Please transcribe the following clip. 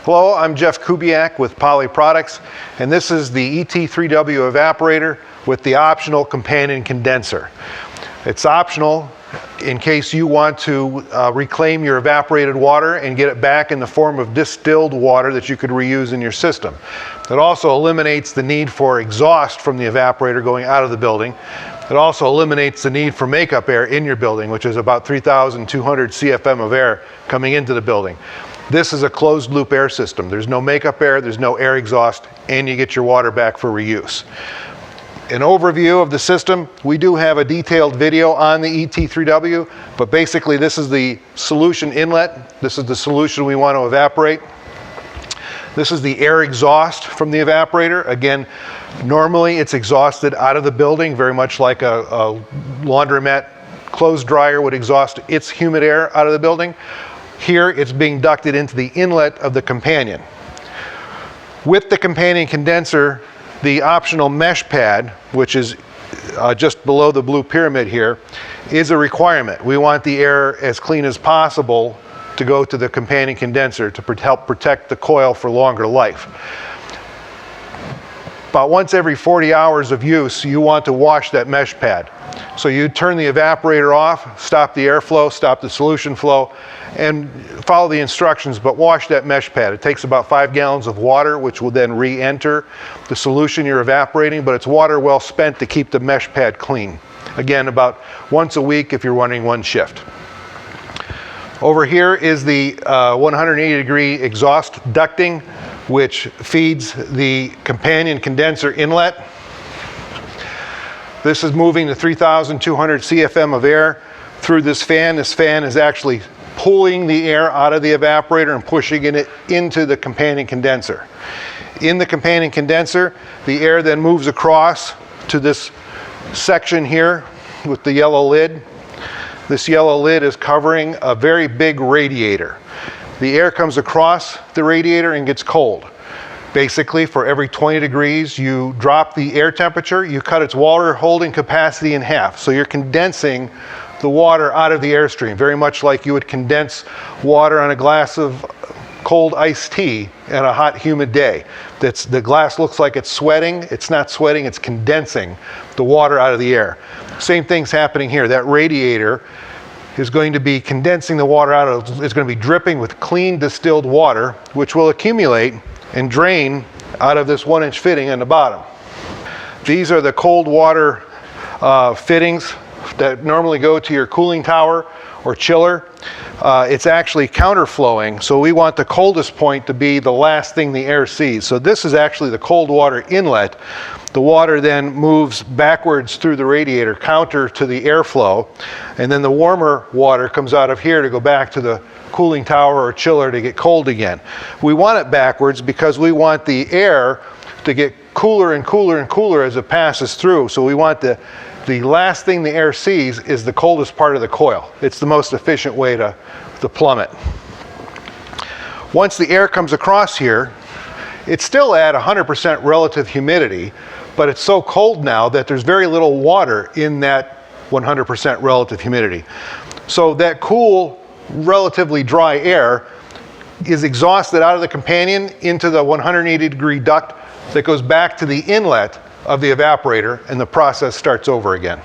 Hello, I'm Jeff Kubiak with Poly Products, and this is the ET3W evaporator with the optional companion condenser. It's optional in case you want to reclaim your evaporated water and get it back in the form of distilled water that you could reuse in your system. It also eliminates the need for exhaust from the evaporator going out of the building. It also eliminates the need for makeup air in your building, which is about 3,200 CFM of air coming into the building. This is a closed loop air system. There's no makeup air, there's no air exhaust, and you get your water back for reuse. An overview of the system, we do have a detailed video on the ET3W, but basically this is the solution inlet. This is the solution we want to evaporate. This is the air exhaust from the evaporator. Again, normally it's exhausted out of the building, very much like a laundromat clothes dryer would exhaust its humid air out of the building. Here it's being ducted into the inlet of the companion. With the companion condenser, the optional mesh pad, which is just below the blue pyramid here, is a requirement. We want the air as clean as possible to go to the companion condenser to help protect the coil for longer life. About once every 40 hours of use, you want to wash that mesh pad. So you turn the evaporator off, stop the airflow, stop the solution flow, and follow the instructions, but wash that mesh pad. It takes about 5 gallons of water, which will then re-enter the solution you're evaporating, but it's water well spent to keep the mesh pad clean. Again, about once a week if you're running one shift. Over here is the 180-degree exhaust ducting, which feeds the companion condenser inlet. This is moving the 3,200 CFM of air through this fan. This fan is actually pulling the air out of the evaporator and pushing it into the companion condenser. In the companion condenser, the air then moves across to this section here with the yellow lid. This yellow lid is covering a very big radiator. The air comes across the radiator and gets cold. Basically, for every 20 degrees, you drop the air temperature, you cut its water holding capacity in half. So you're condensing the water out of the airstream, very much like you would condense water on a glass of cold iced tea on a hot, humid day. The glass looks like it's sweating. It's not sweating, it's condensing the water out of the air. Same thing's happening here. That radiator is going to be condensing the water out of, it's going to be dripping with clean distilled water, which will accumulate and drain out of this 1-inch fitting in the bottom. These are the cold water fittings that normally go to your cooling tower or chiller. It's actually counterflowing, so we want the coldest point to be the last thing the air sees. So this is actually the cold water inlet. The water then moves backwards through the radiator counter to the airflow, and then the warmer water comes out of here to go back to the cooling tower or chiller to get cold again. We want it backwards because we want the air to get cooler and cooler and cooler as it passes through. So we want the last thing the air sees is the coldest part of the coil. It's the most efficient way to plumb it. Once the air comes across here, it's still at 100% relative humidity, but it's so cold now that there's very little water in that 100% relative humidity. So that cool, relatively dry air is exhausted out of the companion into the 180-degree duct that goes back to the inlet of the evaporator, and the process starts over again.